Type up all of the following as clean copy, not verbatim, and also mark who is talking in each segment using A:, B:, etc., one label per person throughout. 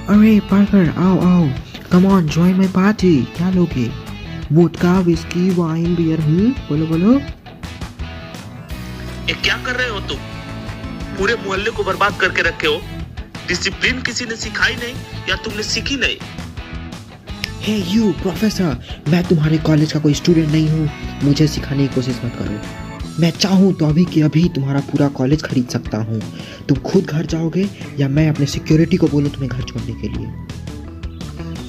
A: अरे पार्कर आओ आओ, come on join my party. क्या लोगे? Vodka, whisky, wine, beer? बोलो बोलो।
B: ये क्या कर रहे हो तुम? पूरे मोहल्ले को बर्बाद करके रखे हो। डिसिप्लिन किसी ने सिखाई नहीं या तुमने सीखी नहीं?
A: हे यू प्रोफेसर, मैं तुम्हारे कॉलेज का कोई स्टूडेंट नहीं हूँ, मुझे सिखाने की कोशिश मत करो। मैं चाहूँ तो अभी के अभी तुम्हारा पूरा कॉलेज खरीद सकता हूँ। तुम खुद घर जाओगे या मैं अपने सिक्योरिटी को बोलूँ तुम्हें घर छोड़ने के लिए?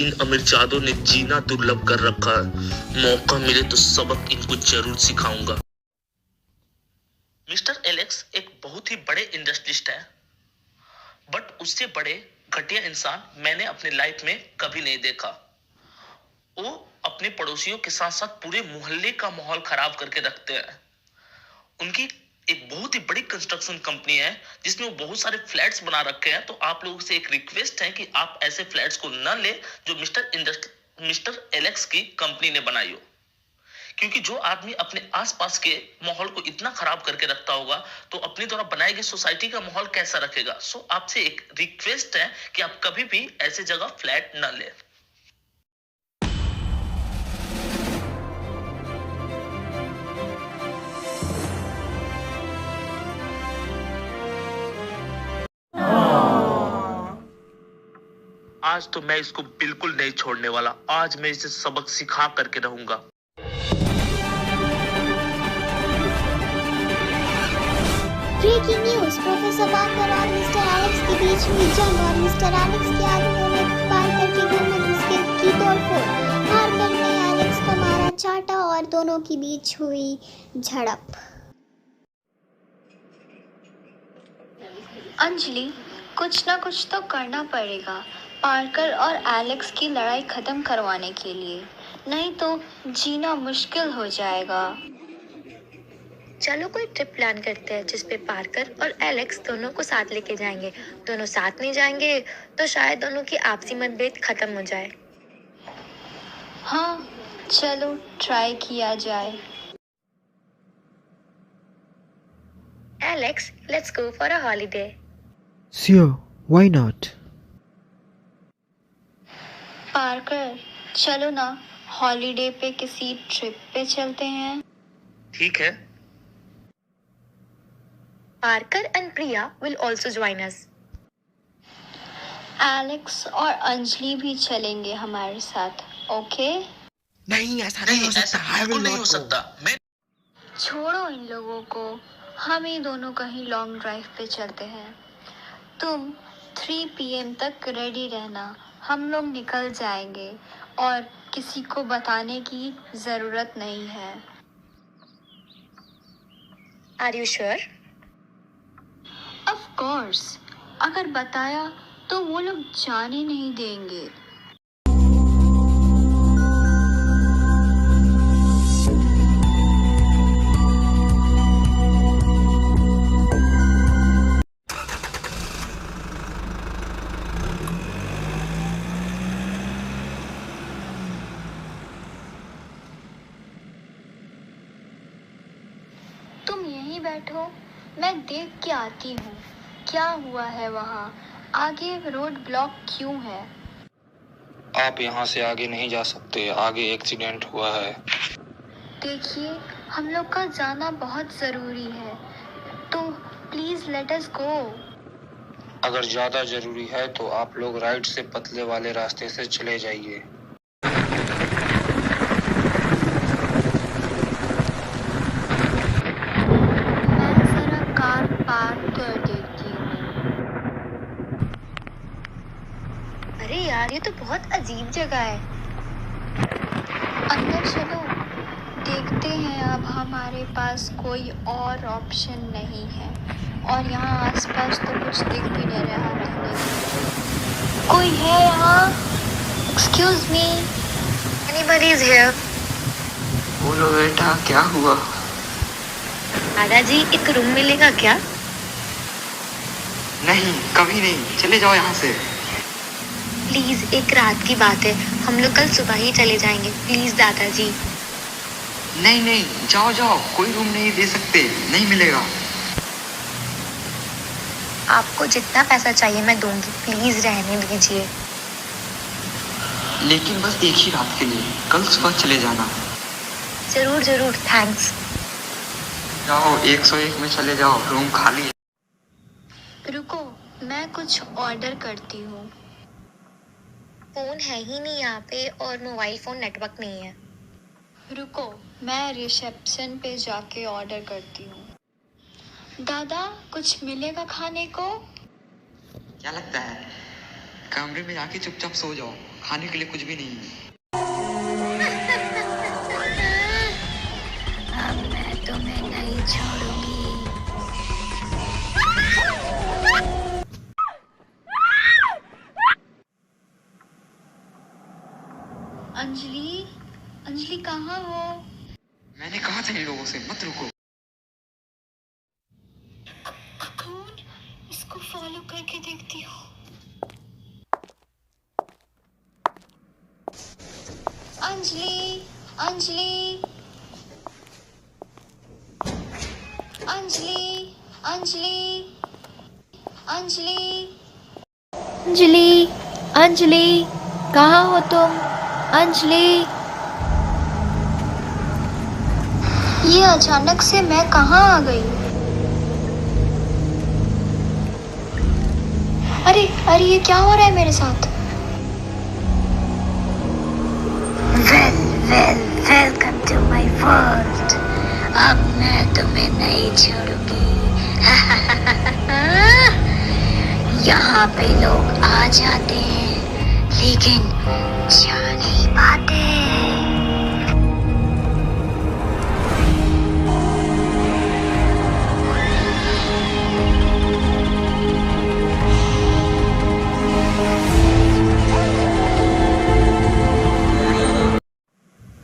B: इन अमीरजादों ने जीना दुर्लभ कर रखा है। मौका मिले तो सबक इनको जरूर सिखाऊंगा। मिस्टर एलेक्स एक बहुत ही बड़े इंडस्ट्रिस्ट है, बट उससे बड़े घटिया इंसान मैंने अपनी लाइफ में कभी नहीं देखा। वो अपने पड़ोसियों के साथ साथ पूरे मोहल्ले का माहौल खराब करके रखते हैं। उनकी एक बहुत ही बड़ी कंस्ट्रक्शन कंपनी है जिसमें वो बहुत सारे फ्लैट्स बना रखे हैं। तो आप लोगों से एक रिक्वेस्ट है कि आप ऐसे फ्लैट्स को न ले जो मिस्टर एलेक्स की कंपनी ने बनाई हो, क्योंकि जो आदमी अपने आसपास के माहौल को इतना खराब करके रखता होगा तो अपने द्वारा बनाई गई सोसाइटी का माहौल कैसा रखेगा। सो आपसे एक रिक्वेस्ट है कि आप कभी भी ऐसी जगह फ्लैट न ले। आज तो मैं इसको बिल्कुल नहीं छोड़ने वाला। आज मैं इसे सबक सिखा करके रहूंगा।
C: ब्रेकिंग न्यूज, प्रोफेसर पार्कर और मिस्टर एलेक्स के बीच हुई जंग और मिस्टर एलेक्स के आदमियों ने पार्कर के घर में घुस के की तोड़फोड़। पार्कर ने एलेक्स को मारा चाटा और दोनों के बीच हुई झड़प।
D: अंजलि, कुछ ना कुछ तो करना पड़ेगा पार्कर और एलेक्स की लड़ाई खत्म करवाने के लिए, नहीं तो जीना मुश्किल हो जाएगा।
E: चलो कोई ट्रिप प्लान करते हैं जिसपे पार्कर और एलेक्स दोनों को साथ लेके जाएंगे। दोनों साथ नहीं जाएंगे तो शायद दोनों की आपसी मतभेद खत्म हो जाए।
D: हाँ, चलो ट्राई किया जाए।
E: Alex, let's go for a holiday.
A: Sure, why not?
D: Parker, चलो ना हॉलीडे पे किसी ट्रिप पे चलते हैं।
B: ठीक है।
E: Parker and Priya will also join us.
D: Alex और अंजलि भी चलेंगे हमारे साथ, ओके?
A: नहीं, ऐसा
B: नहीं, ऐसा बिल्कुल नहीं हो सकता। मैं
D: छोड़ो इन लोगों को, हम ही दोनों कहीं लॉन्ग ड्राइव पे चलते हैं। तुम 3 PM तक रेडी रहना, हम लोग निकल जाएंगे और किसी को बताने की ज़रूरत नहीं है।
E: Are you sure?
D: Of course, अगर बताया तो वो लोग जाने नहीं देंगे। तुम यहीं बैठो, मैं देख के आती हूँ क्या हुआ है वहाँ। आगे रोड ब्लॉक क्यों है?
F: आप यहाँ से आगे नहीं जा सकते, आगे एक्सीडेंट हुआ है।
D: देखिए, हम लोग का जाना बहुत ज़रूरी है, तो प्लीज़ लेट अस गो।
F: अगर ज़्यादा ज़रूरी है तो आप लोग राइट से पतले वाले रास्ते से चले जाइए।
D: मैं ज़रा कार पार्क कर देती हूँ।
E: अरे यार, ये तो बहुत अजीब जगह है।
D: अंदर चलो, देखते हैं। अब हमारे पास कोई और ऑप्शन नहीं है और यहाँ आसपास तो कुछ दिख भी नहीं रहा रहने को। कोई है यहाँ? Excuse me,
E: anybody is here?
G: बोलो बेटा, क्या हुआ?
E: दादाजी, एक रूम मिलेगा क्या?
G: नहीं, कभी नहीं, चले जाओ यहाँ से।
E: प्लीज, एक रात की बात है, हम लोग कल सुबह ही चले जाएंगे। प्लीज दादाजी।
G: नहीं नहीं, जाओ जाओ, कोई रूम नहीं दे सकते, नहीं मिलेगा।
E: आपको जितना पैसा चाहिए मैं दूंगी, प्लीज रहने दीजिए।
G: लेकिन बस एक ही रात के लिए, कल सुबह चले जाना।
E: जरूर जरूर, थैंक्स।
G: जाओ 101 में चले जाओ, रूम खाली है।
D: रुको, मैं कुछ ऑर्डर करती हूँ।
E: फोन है ही नहीं यहाँ पे और मोबाइल फोन नेटवर्क नहीं है।
D: रुको, मैं रिसेप्शन पे जाके ऑर्डर करती हूँ। दादा, कुछ मिलेगा खाने को?
G: क्या लगता है? कमरे में जाके चुपचाप सो जाओ, खाने के लिए कुछ भी नहीं है।
E: अब मैं तुम्हें नहीं छोड़ूंगी।
D: अंजलि, अंजलि कहाँ हो?
G: मैंने कहा था इन लोगों से मत रुको।
D: कौन? इसको फॉलो करके देखती हूँ। अंजलि, अंजलि, अंजलि, अंजलि, अंजलि, अंजलि, अंजलि, कहाँ हो तुम? अंजलि, ये अचानक से मैं कहाँ आ गई? अरे अरे, ये क्या हो रहा है मेरे साथ?
E: Welcome to my world. अब मैं तुम्हें नहीं छोड़ूंगी। यहाँ पे लोग आ जाते हैं लेकिन जा नहीं पाते।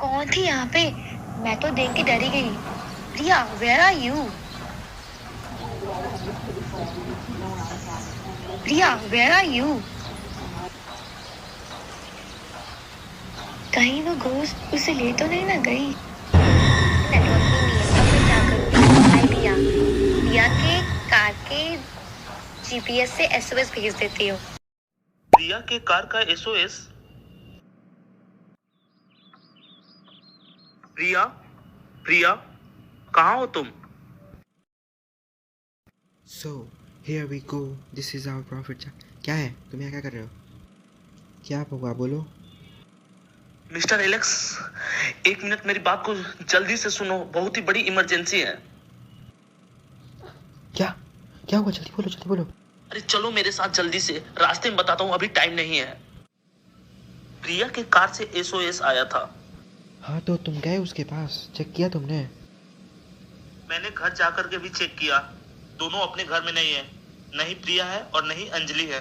E: कौन थी यहाँ पे? मैं तो देख के डरी गई। Priya, where are you? Priya, where are you? कहीं वो घोस्ट उसे ले तो नहीं ना गई? नेटवर्क ही नहीं है, अब मैं क्या करूँ? हाय प्रिया, प्रिया के कार के जीपीएस से एसओएस भेज देती हूँ।
B: प्रिया के कार का एसओएस? प्रिया, प्रिया, कहाँ हो तुम?
A: So here we go, this is our profit. क्या है, तुम यहाँ क्या कर रहे हो? क्या हुआ, बोलो।
B: मिस्टर एलेक्स, एक मिनट मेरी बात को जल्दी से सुनो, बहुत ही बड़ी इमरजेंसी है।
A: क्या क्या हुआ, जल्दी बोलो, जल्दी बोलो।
B: अरे चलो मेरे साथ जल्दी से, रास्ते में बताता हूँ, अभी टाइम नहीं है। प्रिया के कार से एसओएस आया था।
A: हाँ तो तुम गए उसके पास, चेक किया तुमने?
B: मैंने घर जाकर के भी चेक किया, दोनों अपने घर में नहीं है। नहीं प्रिया है और नहीं अंजलि है।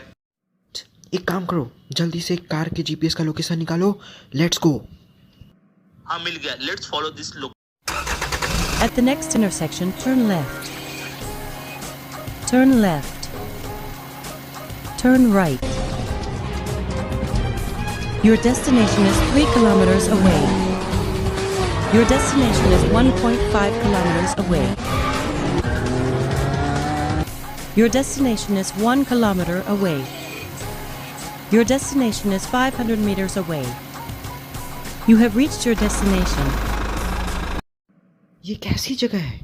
A: एक काम करो, जल्दी से कार के जीपीएस का लोकेशन निकालो, लेट्स गो।
B: हाँ मिल गया, लेट्स फॉलो दिस लोग।
H: At the next intersection, turn left. Turn left. Turn right. Your destination is 3 kilometers away. Your destination is 1.5 kilometers away. Your destination is 1 kilometer away. Your destination is 500 meters away. You have reached your destination.
A: ये कैसी जगह है?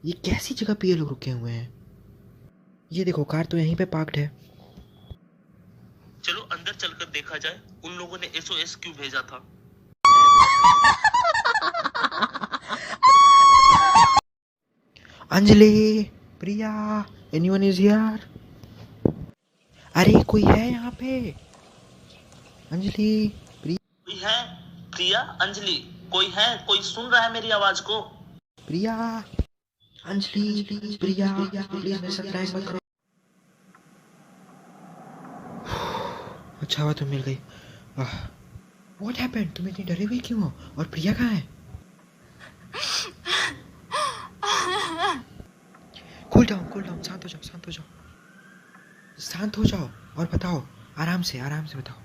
A: ये कैसी जगह पे ये लोग रुके हुए हैं? ये देखो, कार तो यहीं पे पार्क्ड है।
B: चलो अंदर चलकर देखा जाए, उन लोगों ने एसओएस क्यों भेजा था।
A: अंजलि, प्रिया, एनीवन इज हियर? अरे कोई है यहाँ पे? अंजलि, प्रिया,
B: कोई है? प्रिया, अंजलि, कोई है? कोई सुन रहा है मेरी आवाज को?
A: प्रिया, अंजलि, प्रिया, प्लीज मेरे साथ टाइम मत करो। अच्छा हुआ तुम मिल गई। What happened? तुम इतनी डरी हुई क्यों हो? और प्रिया कहाँ है? कूल डाउन, शांत हो जाओ, शांत हो जाओ, शांत हो जाओ और बताओ, आराम से बताओ।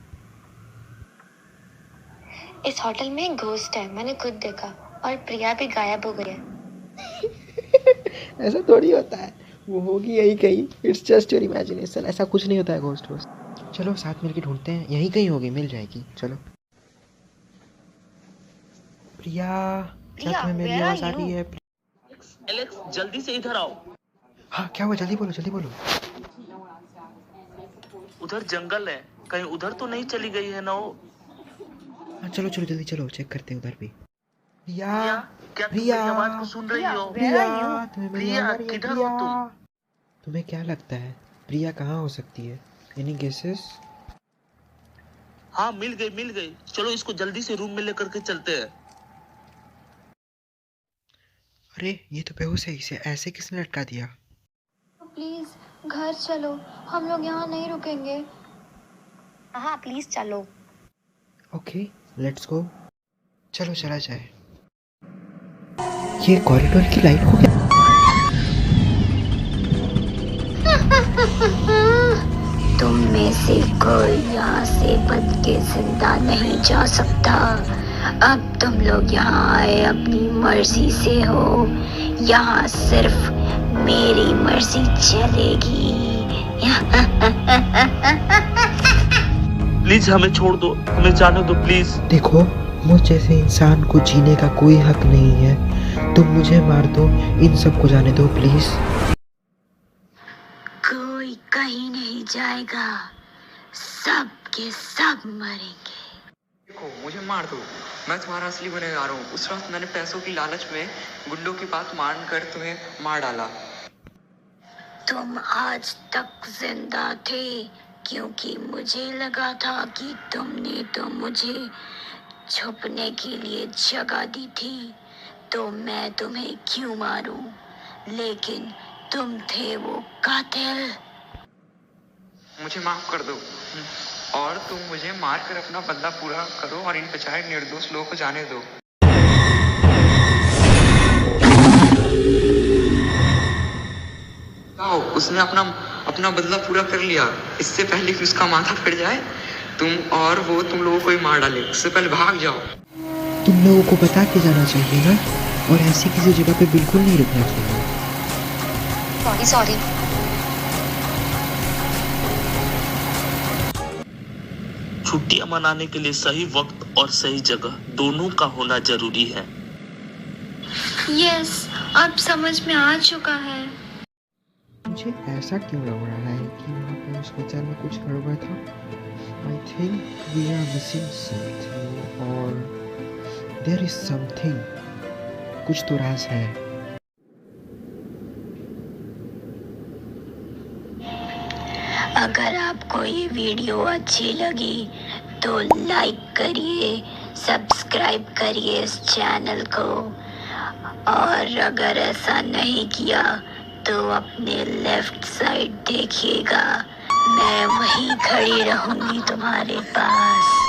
E: इस होटल में एक घोस्ट है, मैंने खुद देखा, और प्रिया भी गायब हो गई है।
A: ऐसा थोड़ी होता है, वो होगी यही कहीं, इट्स जस्ट योर इमेजिनेशन। ऐसा कुछ नहीं होता है घोस्ट वोस्ट। चलो साथ मिलके ढूंढते हैं, यहीं कहीं होगी, मिल जाएगी, चलो। प्रिया, क्या
E: प्रिया,
A: तुम्हें मेरी
E: where
A: आवाज
E: are
A: आ रही
E: you?
A: है?
B: एलेक्स जल्दी से इधर आओ।
A: हाँ क्या हुआ, जल्दी बोलो जल्दी बोलो।
B: उधर जंगल है, कहीं उधर तो नहीं चली गई है ना वो?
A: हाँ चलो चलो जल्दी चलो, चेक करते हैं उधर भी। प्रिया,
B: प्रिया, क्या तुम
A: प्रिया,
B: मेरी आवाज को सुन रही हो?
A: प्रिया, तुम्हें मेरी
B: प्रिया,
A: आवाज आ रही है?
B: किधर हो
A: प्रिया,
B: तुम?
A: तुम्हें क्या लगता है प्रिया कहाँ हो सकती है? Any guesses?
B: हाँ मिल गई। चलो इसको जल्दी से रूम में लेकर के चलते हैं।
A: अरे ये तो बेहोश है, इसे ऐसे किसने लटका दिया?
D: प्लीज घर चलो, हम लोग यहाँ नहीं रुकेंगे।
E: हाँ प्लीज चलो।
A: ओके लेट्स गो, चलो चला जाए। ये कॉरिडोर की लाइट को क्या?
D: तुम में से कोई यहाँ से बच के जिंदा नहीं जा सकता। अब तुम लोग यहाँ आए अपनी मर्जी से हो, यहाँ सिर्फ मेरी मर्जी चलेगी।
B: प्लीज हमें छोड़ दो, हमें जाने दो प्लीज।
A: देखो, मुझ जैसे इंसान को जीने का कोई हक नहीं है। तुम मुझे मार दो, इन सबको जाने दो प्लीज।
D: कोई कहीं नहीं जाएगा, सब के सब मरेंगे।
G: देखो मुझे मार दो, मैं तुम्हारा असली गुनहगार हूँ। उस वक्त मैंने पैसों की लालच में गुंडों की बात मान कर तुम्हें मार डाला।
D: तुम आज तक जिंदा थे क्योंकि मुझे लगा था कि तुमने तो मुझे छुपने के लिए जगह दी थी, तो मैं तुम्हें क्यों मारूं? लेकिन तुम थे वो कातिल।
G: मुझे माफ कर दो और तुम मुझे मार कर अपना बदला पूरा करो और इन बेचारे निर्दोष लोगों को जाने दो। आओ, उसने अपना बदला पूरा कर लिया। इससे पहले कि उसका माथा फट जाए तुम लोगों को ही मार डाले। इससे पहले भाग जाओ।
A: तुम लोगों को बता के जाना चाहिए ना, और ऐसी किसी जगह पे बिल्कुल नहीं रुकना चाहिए।
E: सॉरी।
B: छुट्टियां मनाने के लिए सही वक्त और सही जगह दोनों का होना जरूरी है।
D: यस, अब समझ में आ चुका है।
A: मुझे ऐसा क्यों लग रहा है कि वहाँ पे उस विचार में कुछ गड़बड़ था? I think we are missing something, और देयर इज समथिंग। कुछ तो राज है।
D: अगर आपको ये वीडियो अच्छी लगी तो लाइक करिए, सब्सक्राइब करिए इस चैनल को, और अगर ऐसा नहीं किया तो अपने लेफ्ट साइड देखिएगा, मैं वहीं खड़ी रहूंगी तुम्हारे पास।